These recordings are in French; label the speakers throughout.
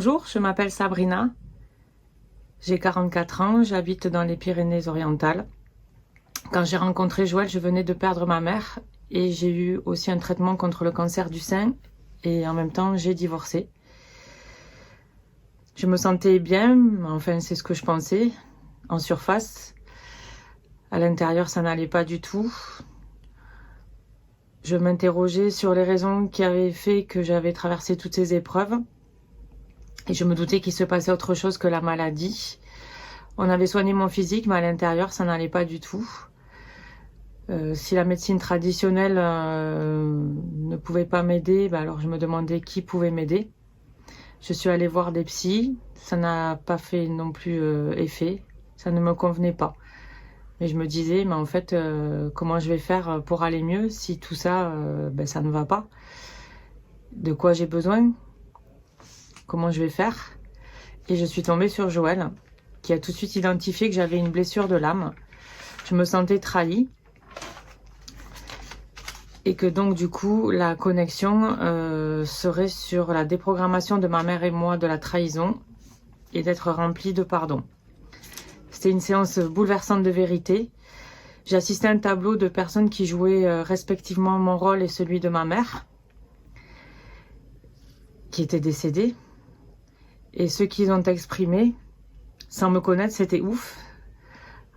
Speaker 1: Bonjour, je m'appelle Sabrina, j'ai 44 ans, j'habite dans les Pyrénées-Orientales. Quand j'ai rencontré Joël, je venais de perdre ma mère et j'ai eu aussi un traitement contre le cancer du sein et en même temps j'ai divorcé. Je me sentais bien, enfin c'est ce que je pensais, en surface. À l'intérieur ça n'allait pas du tout. Je m'interrogeais sur les raisons qui avaient fait que j'avais traversé toutes ces épreuves. Et je me doutais qu'il se passait autre chose que la maladie. On avait soigné mon physique, mais à l'intérieur, ça n'allait pas du tout. Si la médecine traditionnelle ne pouvait pas m'aider, alors je me demandais qui pouvait m'aider. Je suis allée voir des psys, ça n'a pas fait non plus effet, ça ne me convenait pas. Mais je me disais, mais en fait, comment je vais faire pour aller mieux si tout ça, ça ne va pas? De quoi j'ai besoin? Comment je vais faire? Et je suis tombée sur Joël, qui a tout de suite identifié que j'avais une blessure de l'âme. Je me sentais trahie. Et que donc du coup, la connexion serait sur la déprogrammation de ma mère et moi de la trahison et d'être remplie de pardon. C'était une séance bouleversante de vérité. J'ai assisté à un tableau de personnes qui jouaient respectivement mon rôle et celui de ma mère, qui était décédée. Et ceux qu'ils ont exprimé, sans me connaître, c'était ouf.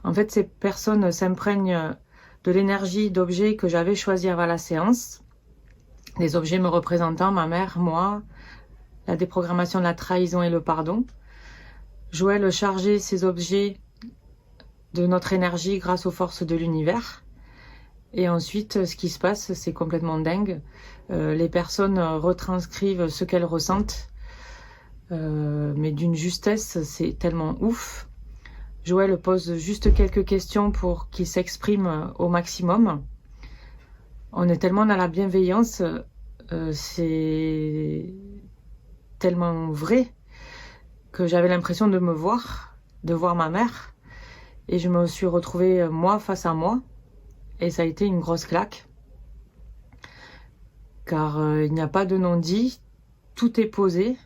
Speaker 1: En fait, ces personnes s'imprègnent de l'énergie d'objets que j'avais choisis avant la séance. Des objets me représentant ma mère, moi, la déprogrammation de la trahison et le pardon. Joël chargeait ces objets de notre énergie grâce aux forces de l'univers. Et ensuite, ce qui se passe, c'est complètement dingue. Les personnes retranscrivent ce qu'elles ressentent, mais d'une justesse, c'est tellement ouf. Joël pose juste quelques questions pour qu'il s'exprime au maximum. On est tellement dans la bienveillance, c'est tellement vrai que j'avais l'impression de me voir, de voir ma mère. Et je me suis retrouvée moi face à moi. Et ça a été une grosse claque. Car il n'y a pas de non-dit, tout est posé.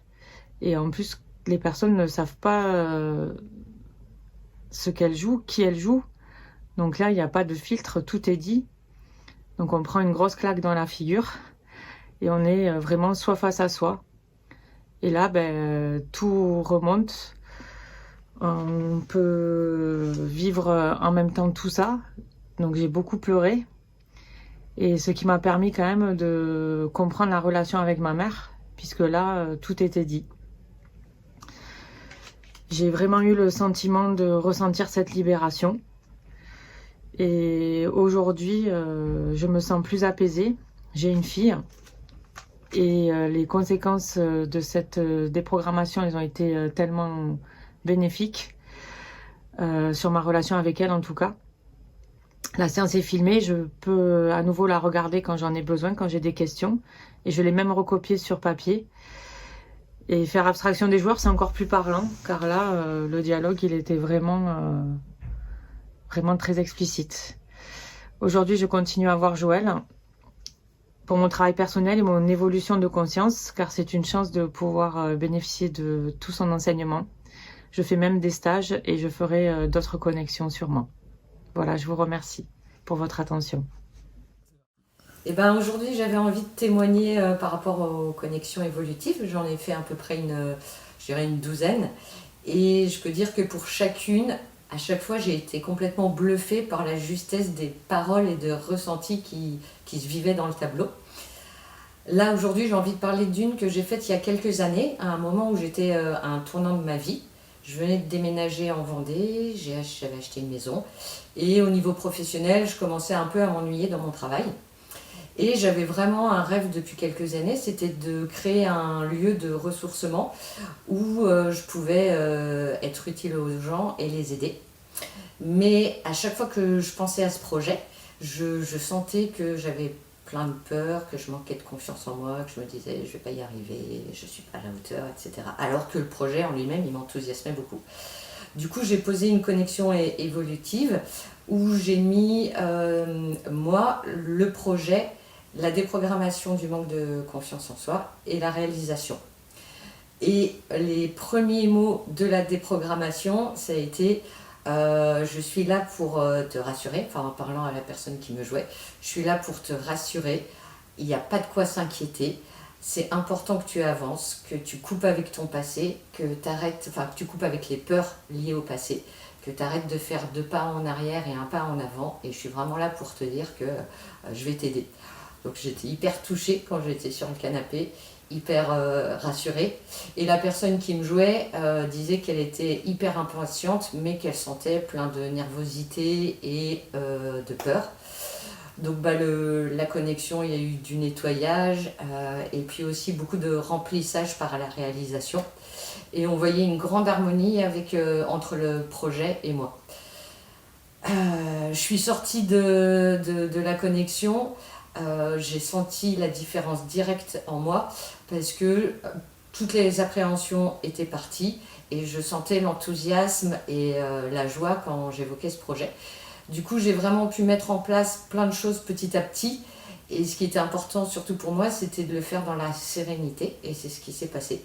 Speaker 1: Et en plus, les personnes ne savent pas ce qu'elles jouent, qui elles jouent. Donc là, il n'y a pas de filtre, tout est dit. Donc on prend une grosse claque dans la figure. Et on est vraiment soi face à soi. Et là, tout remonte. On peut vivre en même temps tout ça. Donc j'ai beaucoup pleuré. Et ce qui m'a permis quand même de comprendre la relation avec ma mère, puisque là, tout était dit. J'ai vraiment eu le sentiment de ressentir cette libération. Et aujourd'hui, je me sens plus apaisée. J'ai une fille. Et les conséquences de cette déprogrammation, elles ont été tellement bénéfiques sur ma relation avec elle en tout cas. La séance est filmée, je peux à nouveau la regarder quand j'en ai besoin, quand j'ai des questions. Et je l'ai même recopiée sur papier. Et faire abstraction des joueurs, c'est encore plus parlant, car là, le dialogue, il était vraiment très explicite. Aujourd'hui, je continue à voir Joël pour mon travail personnel et mon évolution de conscience, car c'est une chance de pouvoir bénéficier de tout son enseignement. Je fais même des stages et je ferai d'autres connexions sûrement. Voilà, je vous remercie pour votre attention.
Speaker 2: Aujourd'hui, j'avais envie de témoigner par rapport aux connexions évolutives. J'en ai fait à peu près une douzaine. Et je peux dire que pour chacune, à chaque fois, j'ai été complètement bluffée par la justesse des paroles et des ressentis qui se vivaient dans le tableau. Là, aujourd'hui, j'ai envie de parler d'une que j'ai faite il y a quelques années, à un moment où j'étais à un tournant de ma vie. Je venais de déménager en Vendée, j'avais acheté une maison. Et au niveau professionnel, je commençais un peu à m'ennuyer dans mon travail. Et j'avais vraiment un rêve depuis quelques années, c'était de créer un lieu de ressourcement où je pouvais être utile aux gens et les aider. Mais à chaque fois que je pensais à ce projet, je sentais que j'avais plein de peur, que je manquais de confiance en moi, que je me disais je vais pas y arriver, je suis pas à la hauteur, etc. Alors que le projet en lui-même, il m'enthousiasmait beaucoup. Du coup, j'ai posé une connexion évolutive où j'ai mis, moi, le projet, la déprogrammation du manque de confiance en soi et la réalisation. Et les premiers mots de la déprogrammation, ça a été je suis là pour te rassurer, enfin en parlant à la personne qui me jouait, je suis là pour te rassurer, il n'y a pas de quoi s'inquiéter, c'est important que tu avances, que tu coupes avec ton passé, que tu coupes avec les peurs liées au passé, que tu arrêtes de faire 2 pas en arrière et 1 pas en avant, et je suis vraiment là pour te dire que je vais t'aider. Donc j'étais hyper touchée quand j'étais sur le canapé, hyper rassurée. Et la personne qui me jouait disait qu'elle était hyper impatiente, mais qu'elle sentait plein de nervosité et de peur. Donc la connexion, il y a eu du nettoyage et puis aussi beaucoup de remplissage par la réalisation. Et on voyait une grande harmonie entre le projet et moi. Je suis sortie de la connexion. J'ai senti la différence directe en moi parce que toutes les appréhensions étaient parties et je sentais l'enthousiasme et la joie quand j'évoquais ce projet. Du coup, j'ai vraiment pu mettre en place plein de choses petit à petit. Et ce qui était important, surtout pour moi, c'était de le faire dans la sérénité. Et c'est ce qui s'est passé.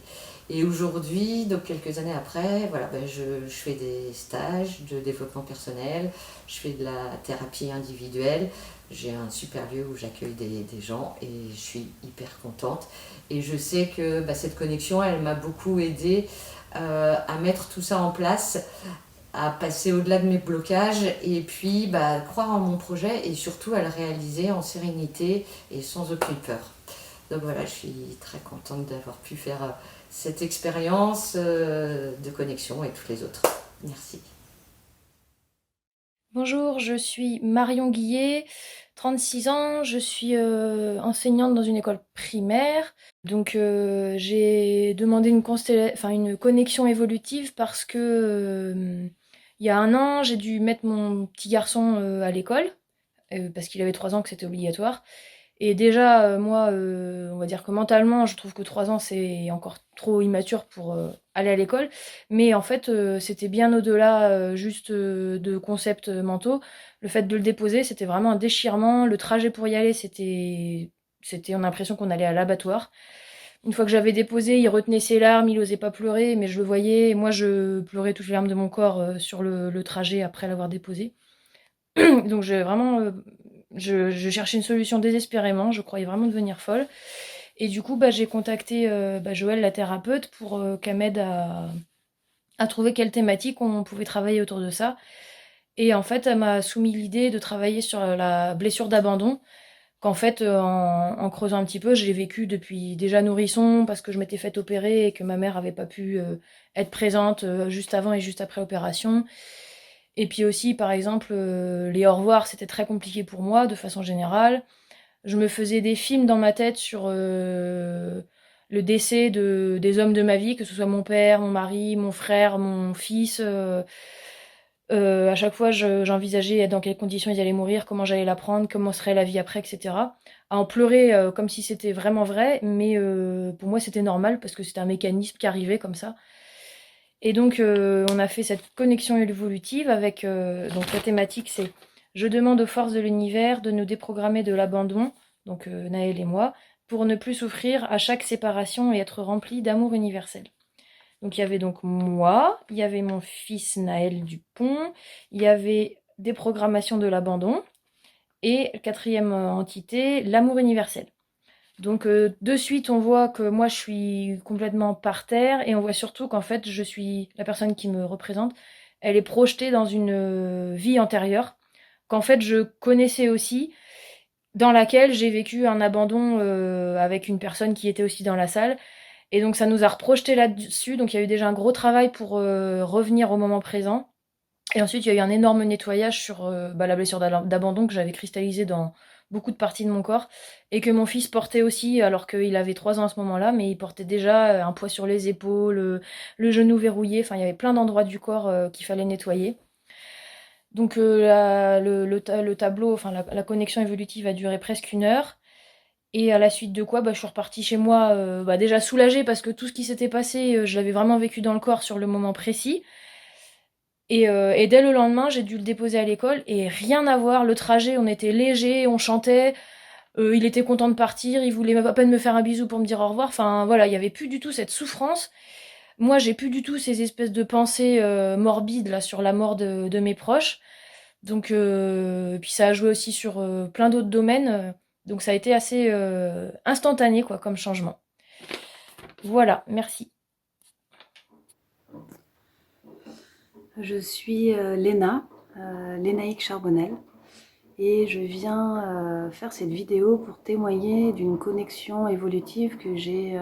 Speaker 2: Et aujourd'hui, donc quelques années après, voilà, je fais des stages de développement personnel, je fais de la thérapie individuelle. J'ai un super lieu où j'accueille des gens et je suis hyper contente. Et je sais que cette connexion, elle m'a beaucoup aidée à mettre tout ça en place, à passer au-delà de mes blocages et puis croire en mon projet et surtout à le réaliser en sérénité et sans aucune peur. Donc voilà, je suis très contente d'avoir pu faire cette expérience de connexion et toutes les autres. Merci.
Speaker 3: Bonjour, je suis Marion Guillet, 36 ans, je suis enseignante dans une école primaire. Donc j'ai demandé une connexion évolutive parce que il y a un an, j'ai dû mettre mon petit garçon à l'école parce qu'il avait 3 ans que c'était obligatoire. Et déjà, moi, on va dire que mentalement, je trouve que 3 ans, c'est encore trop immature pour aller à l'école. Mais en fait, c'était bien au-delà juste de concepts mentaux. Le fait de le déposer, c'était vraiment un déchirement. Le trajet pour y aller, on a l'impression qu'on allait à l'abattoir. Une fois que j'avais déposé, il retenait ses larmes, il osait pas pleurer, mais je le voyais. Et moi, je pleurais toutes les larmes de mon corps sur le trajet après l'avoir déposé. Donc j'ai vraiment, je cherchais une solution désespérément, je croyais vraiment devenir folle. Et du coup, j'ai contacté Joëlle, la thérapeute, pour qu'elle m'aide à trouver quelle thématique on pouvait travailler autour de ça. Et en fait, elle m'a soumis l'idée de travailler sur la blessure d'abandon, qu'en fait, en creusant un petit peu, j'ai vécu depuis déjà nourrisson, parce que je m'étais fait opérer et que ma mère avait pas pu être présente juste avant et juste après opération. Et puis aussi, par exemple, les au revoir, c'était très compliqué pour moi, de façon générale. Je me faisais des films dans ma tête sur le décès des hommes de ma vie, que ce soit mon père, mon mari, mon frère, mon fils. À chaque fois, j'envisageais dans quelles conditions ils allaient mourir, comment j'allais l'apprendre, comment serait la vie après, etc. À en pleurer comme si c'était vraiment vrai, mais pour moi, c'était normal parce que c'était un mécanisme qui arrivait comme ça. Et donc, on a fait cette connexion évolutive avec donc la thématique, c'est je demande aux forces de l'univers de nous déprogrammer de l'abandon, donc Naël et moi, pour ne plus souffrir à chaque séparation et être remplis d'amour universel. Donc il y avait donc moi, il y avait mon fils Naël Dupont, il y avait déprogrammation de l'abandon et quatrième entité, l'amour universel. Donc de suite, on voit que moi, je suis complètement par terre et on voit surtout qu'en fait, je suis la personne qui me représente. Elle est projetée dans une vie antérieure qu'en fait, je connaissais aussi, dans laquelle j'ai vécu un abandon avec une personne qui était aussi dans la salle. Et donc ça nous a reprojeté là-dessus. Donc il y a eu déjà un gros travail pour revenir au moment présent. Et ensuite, il y a eu un énorme nettoyage sur la blessure d'abandon que j'avais cristallisée dans beaucoup de parties de mon corps et que mon fils portait aussi alors qu'il avait 3 ans à ce moment-là, mais il portait déjà un poids sur les épaules, le genou verrouillé, enfin il y avait plein d'endroits du corps qu'il fallait nettoyer. Donc le tableau, enfin la connexion évolutive a duré presque 1 heure. Et à la suite de quoi, je suis repartie chez moi déjà soulagée parce que tout ce qui s'était passé, je l'avais vraiment vécu dans le corps sur le moment précis. Et dès le lendemain, j'ai dû le déposer à l'école et rien à voir. Le trajet, on était léger, on chantait. Il était content de partir, il voulait à peine me faire un bisou pour me dire au revoir. Enfin voilà, il y avait plus du tout cette souffrance. Moi, j'ai plus du tout ces espèces de pensées morbides là sur la mort de mes proches. Donc, puis ça a joué aussi sur plein d'autres domaines. Donc ça a été assez instantané quoi comme changement. Voilà, merci.
Speaker 4: Je suis Lénaïque Charbonnel, et je viens faire cette vidéo pour témoigner d'une connexion évolutive que j'ai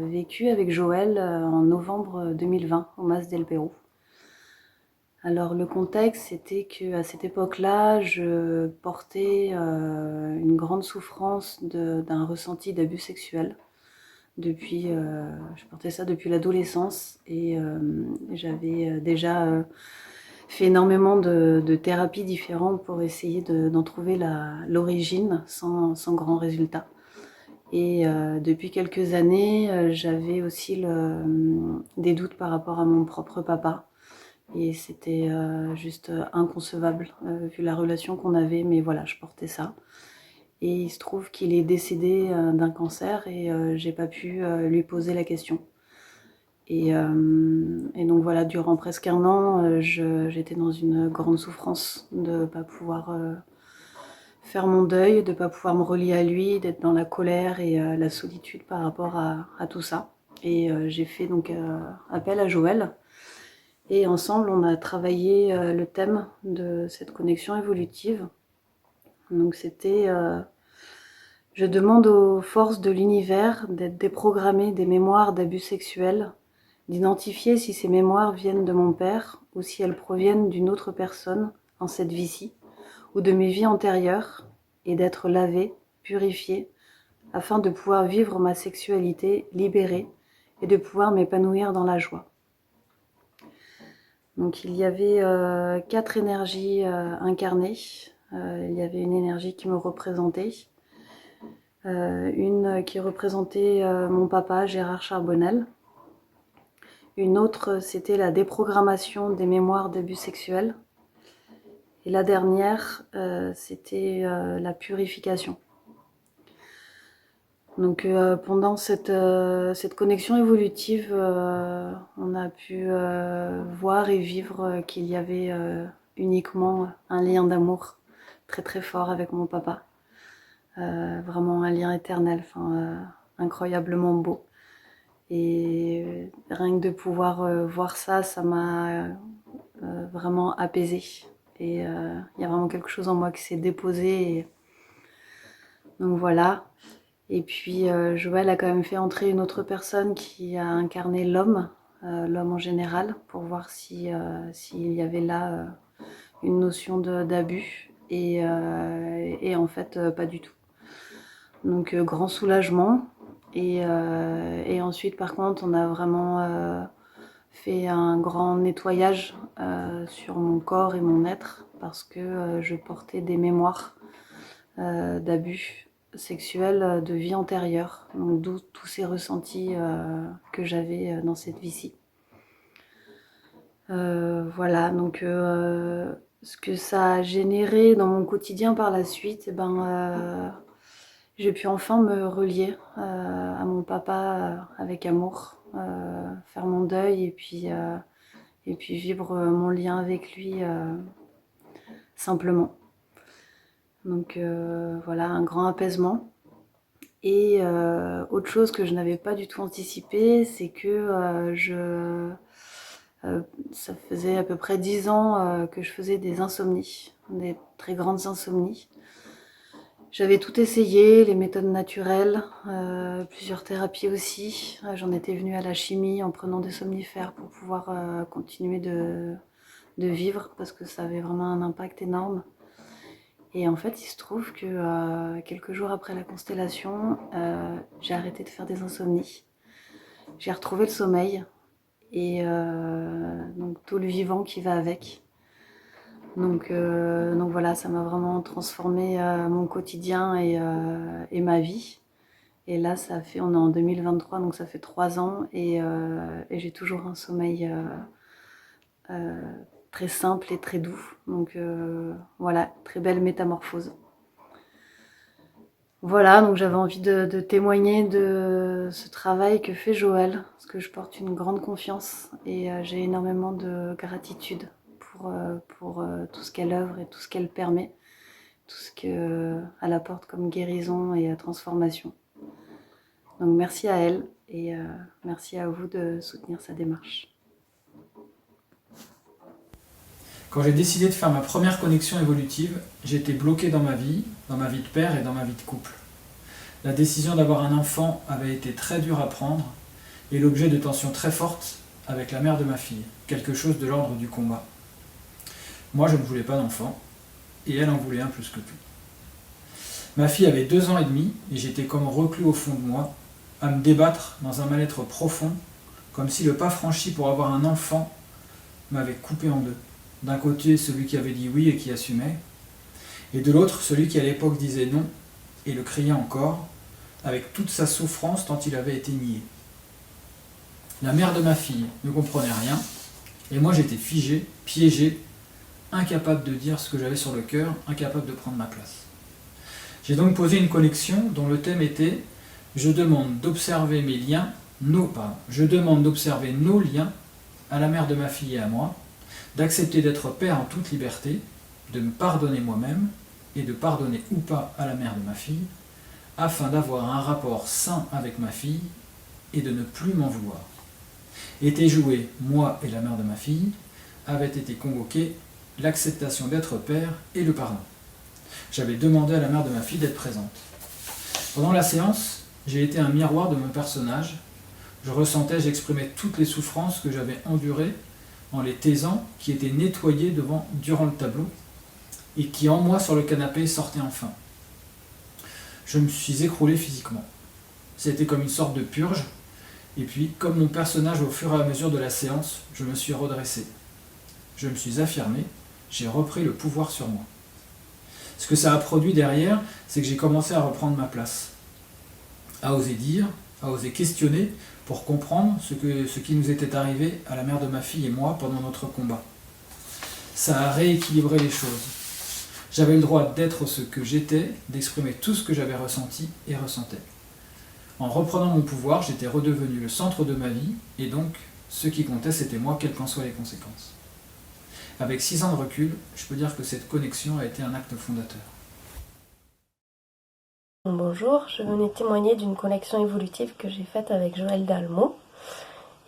Speaker 4: vécue avec Joël en novembre 2020 au Mas del Pérou. Alors le contexte, c'était qu'à cette époque-là, je portais une grande souffrance d'un ressenti d'abus sexuel. Je portais ça depuis l'adolescence, et j'avais déjà fait énormément de thérapies différentes pour essayer d'en trouver l'origine sans grand résultat. Et depuis quelques années, j'avais aussi des doutes par rapport à mon propre papa. Et c'était juste inconcevable vu la relation qu'on avait, mais voilà, je portais ça. Et il se trouve qu'il est décédé d'un cancer, et j'ai pas pu lui poser la question. Et donc voilà, durant presque un an, j'étais dans une grande souffrance de ne pas pouvoir faire mon deuil, de ne pas pouvoir me relier à lui, d'être dans la colère et la solitude par rapport à tout ça. Et j'ai fait donc appel à Joël. Et ensemble, on a travaillé le thème de cette connexion évolutive. Donc c'était je demande aux forces de l'univers d'être déprogrammées des mémoires d'abus sexuels, d'identifier si ces mémoires viennent de mon père ou si elles proviennent d'une autre personne en cette vie-ci ou de mes vies antérieures, et d'être lavée, purifiée, afin de pouvoir vivre ma sexualité libérée et de pouvoir m'épanouir dans la joie. Donc il y avait 4 énergies incarnées. Il y avait une énergie qui me représentait, une qui représentait mon papa Gérard Charbonnel. Une autre, c'était la déprogrammation des mémoires d'abus sexuels. Et la dernière, c'était la purification. Donc pendant cette connexion évolutive, on a pu voir et vivre qu'il y avait uniquement un lien d'amour très très fort avec mon papa. Vraiment un lien éternel, incroyablement beau. Et rien que de pouvoir voir ça, ça m'a vraiment apaisée. Et il y a vraiment quelque chose en moi qui s'est déposé. Donc voilà. Et puis Joël a quand même fait entrer une autre personne qui a incarné l'homme en général, pour voir s'il y avait là une notion d'abus. Et en fait, pas du tout. Donc grand soulagement. Et ensuite, par contre, on a vraiment fait un grand nettoyage sur mon corps et mon être, parce que je portais des mémoires d'abus sexuels de vie antérieure, donc d'où tous ces ressentis que j'avais dans cette vie-ci. Voilà, donc ce que ça a généré dans mon quotidien par la suite, j'ai pu enfin me relier à mon papa avec amour, faire mon deuil, et puis vivre mon lien avec lui simplement. Donc voilà, un grand apaisement. Et autre chose que je n'avais pas du tout anticipé, c'est que ça faisait à peu près 10 ans que je faisais des insomnies, des très grandes insomnies. J'avais tout essayé, les méthodes naturelles, plusieurs thérapies aussi. J'en étais venue à la chimie en prenant des somnifères pour pouvoir continuer de vivre, parce que ça avait vraiment un impact énorme. Et en fait, il se trouve que quelques jours après la constellation, j'ai arrêté de faire des insomnies. J'ai retrouvé le sommeil, et donc tout le vivant qui va avec. Donc voilà, ça m'a vraiment transformé mon quotidien et ma vie. Et là, on est en 2023, donc ça fait 3 ans, et j'ai toujours un sommeil très simple et très doux. Donc voilà, très belle métamorphose. Voilà, donc j'avais envie de témoigner de ce travail que fait Joëlle, parce que je porte une grande confiance et j'ai énormément de gratitude pour tout ce qu'elle œuvre et tout ce qu'elle permet, tout ce qu'elle apporte comme guérison et transformation. Donc merci à elle et merci à vous de soutenir sa démarche.
Speaker 5: Quand j'ai décidé de faire ma première connexion évolutive, j'étais bloqué dans ma vie de père et dans ma vie de couple. La décision d'avoir un enfant avait été très dure à prendre et l'objet de tensions très fortes avec la mère de ma fille, quelque chose de l'ordre du combat. Moi, je ne voulais pas d'enfant et elle en voulait un plus que tout. Ma fille avait 2 ans et demi et j'étais comme reclus au fond de moi, à me débattre dans un mal-être profond, comme si le pas franchi pour avoir un enfant m'avait coupé en deux. D'un côté, celui qui avait dit oui et qui assumait, et de l'autre, celui qui à l'époque disait non et le criait encore, avec toute sa souffrance tant il avait été nié. La mère de ma fille ne comprenait rien, et moi j'étais figé, piégé, incapable de dire ce que j'avais sur le cœur, incapable de prendre ma place. J'ai donc posé une connexion dont le thème était « Je demande d'observer mes liens, je demande d'observer nos liens à la mère de ma fille et à moi, d'accepter d'être père en toute liberté, de me pardonner moi-même et de pardonner ou pas à la mère de ma fille, afin d'avoir un rapport sain avec ma fille et de ne plus m'en vouloir. » Était joué, moi et la mère de ma fille, avait été convoqué l'acceptation d'être père et le pardon. J'avais demandé à la mère de ma fille d'être présente. Pendant la séance, j'ai été un miroir de mon personnage. Je ressentais, j'exprimais toutes les souffrances que j'avais endurées en les taisant, qui étaient nettoyées durant le tableau, et qui en moi sur le canapé sortaient enfin. Je me suis écroulé physiquement. C'était comme une sorte de purge, et puis, comme mon personnage au fur et à mesure de la séance, je me suis redressé. Je me suis affirmé, j'ai repris le pouvoir sur moi. Ce que ça a produit derrière, c'est que j'ai commencé à reprendre ma place, à oser dire, à oser questionner, pour comprendre ce qui nous était arrivé à la mère de ma fille et moi pendant notre combat. Ça a rééquilibré les choses. J'avais le droit d'être ce que j'étais, d'exprimer tout ce que j'avais ressenti et ressentais. En reprenant mon pouvoir, j'étais redevenu le centre de ma vie, et donc, ce qui comptait, c'était moi, quelles qu'en soient les conséquences. Avec 6 ans de recul, je peux dire que cette connexion a été un acte fondateur.
Speaker 6: Bonjour, je venais témoigner d'une connexion évolutive que j'ai faite avec Joëlle Dalmau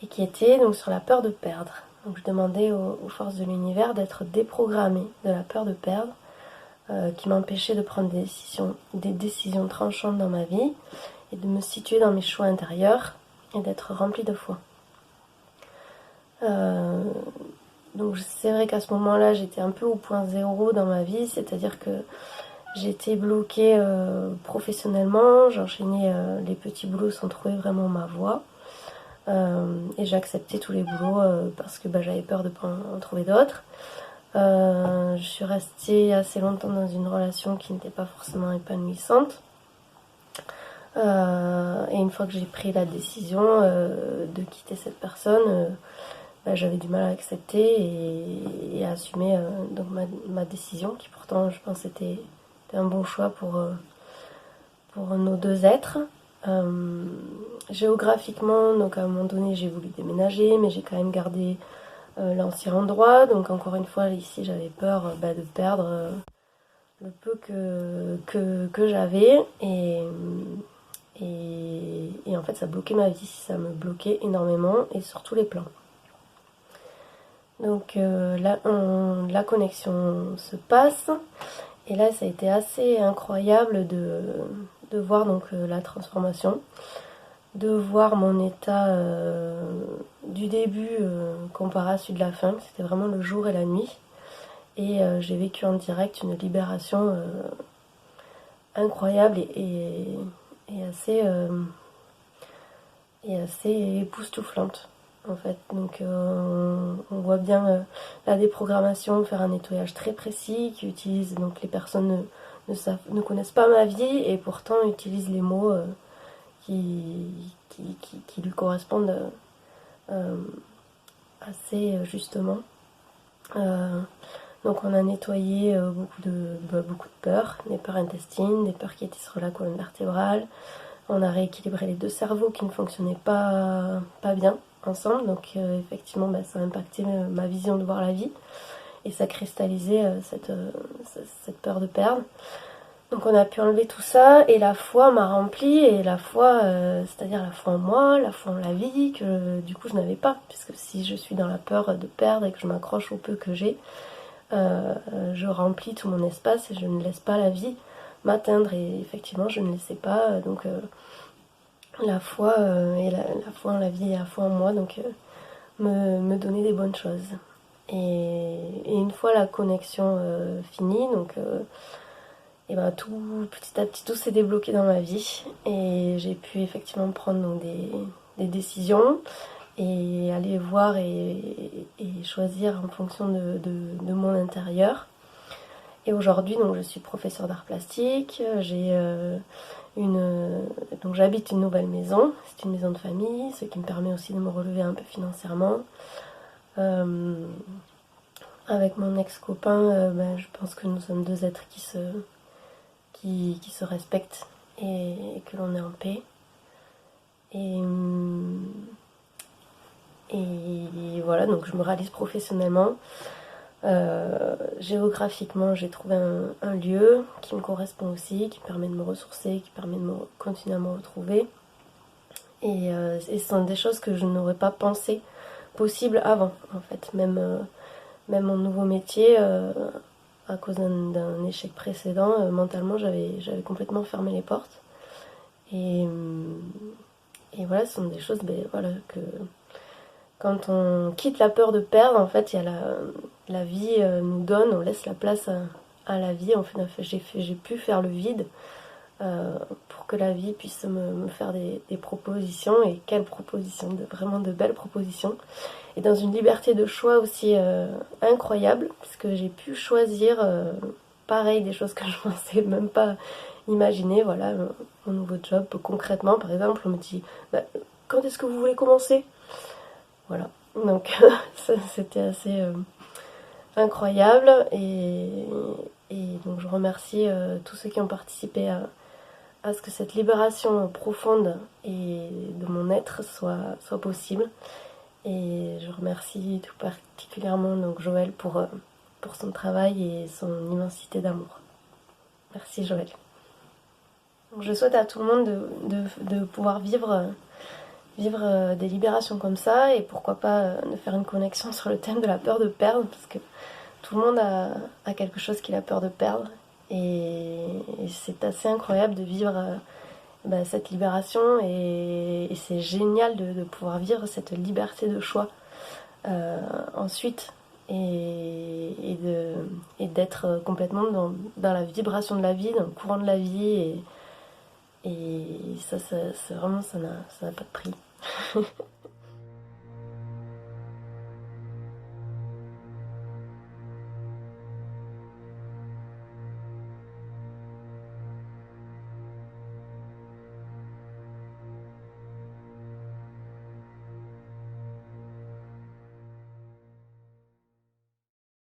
Speaker 6: et qui était donc sur la peur de perdre. Donc je demandais aux forces de l'univers d'être déprogrammée de la peur de perdre qui m'empêchait de prendre des décisions tranchantes dans ma vie et de me situer dans mes choix intérieurs et d'être remplie de foi. Donc c'est vrai qu'à ce moment-là, j'étais un peu au point zéro dans ma vie, c'est-à-dire que j'étais bloquée professionnellement, j'enchaînais les petits boulots sans trouver vraiment ma voie. Et j'acceptais tous les boulots parce que j'avais peur de ne pas en trouver d'autres. Je suis restée assez longtemps dans une relation qui n'était pas forcément épanouissante. Et une fois que j'ai pris la décision de quitter cette personne, j'avais du mal à accepter et à assumer donc ma décision, qui pourtant je pense était un bon choix pour nos 2 êtres. Géographiquement, donc à un moment donné j'ai voulu déménager, mais j'ai quand même gardé l'ancien endroit, donc encore une fois ici j'avais peur de perdre le peu que j'avais et en fait ça bloquait ma vie, ça me bloquait énormément et sur tous les plans. Donc la connexion se passe et là ça a été assez incroyable de voir donc la transformation, de voir mon état du début comparé à celui de la fin, c'était vraiment le jour et la nuit. Et j'ai vécu en direct une libération incroyable et assez époustouflante en fait. Donc on voit bien la déprogrammation, faire un nettoyage très précis qui utilise, donc les personnes ne connaissent pas ma vie et pourtant utilisent les mots qui lui correspondent assez justement. Donc on a nettoyé beaucoup de peurs, des peurs intestines, des peurs qui étaient sur la colonne vertébrale. On a rééquilibré les 2 cerveaux qui ne fonctionnaient pas bien ensemble. Donc effectivement, ça a impacté ma vision de voir la vie. Et ça cristallisait cette peur de perdre. Donc on a pu enlever tout ça et la foi m'a rempli, et la foi, c'est-à-dire la foi en moi, la foi en la vie, que du coup je n'avais pas, puisque si je suis dans la peur de perdre et que je m'accroche au peu que j'ai, je remplis tout mon espace et je ne laisse pas la vie m'atteindre, et effectivement je ne laissais pas, donc la foi et la foi en la vie et la foi en moi, donc me donner des bonnes choses. Et une fois la connexion finie, donc et tout, petit à petit, tout s'est débloqué dans ma vie, et j'ai pu effectivement prendre donc, des décisions et aller voir et choisir en fonction de mon intérieur. Et aujourd'hui, donc, je suis professeure d'art plastique, donc j'habite une nouvelle maison, c'est une maison de famille, ce qui me permet aussi de me relever un peu financièrement. Avec mon ex-copain, je pense que nous sommes 2 êtres qui se respectent et que l'on est en paix. Et voilà, donc je me réalise professionnellement. Géographiquement, j'ai trouvé un lieu qui me correspond aussi, qui permet de me ressourcer, qui permet de continuer à me retrouver. Et ce sont des choses que je n'aurais pas pensé possibles avant, en fait. Même mon nouveau métier, à cause d'un échec précédent, mentalement, j'avais complètement fermé les portes. Et voilà, ce sont des choses que quand on quitte la peur de perdre, en fait, il y a la vie nous donne, on laisse la place à la vie. En fait, j'ai pu faire le vide pour que la vie puisse me faire des propositions, et quelles propositions, vraiment de belles propositions. Et dans une liberté de choix aussi incroyable, puisque j'ai pu choisir pareil des choses que je pensais même pas imaginer. Voilà, mon nouveau job, concrètement, par exemple, on me dit quand est-ce que vous voulez commencer? Voilà, donc c'était assez incroyable, et donc je remercie tous ceux qui ont participé à ce que cette libération profonde et de mon être soit possible. Et je remercie tout particulièrement donc Joël pour son travail et son immensité d'amour. Merci Joël. Donc je souhaite à tout le monde de pouvoir vivre des libérations comme ça, et pourquoi pas de faire une connexion sur le thème de la peur de perdre, parce que tout le monde a quelque chose qu'il a peur de perdre, et c'est assez incroyable de vivre cette libération, et c'est génial de pouvoir vivre cette liberté de choix ensuite, et d'être complètement dans la vibration de la vie, dans le courant de la vie, et ça vraiment ça n'a pas de prix.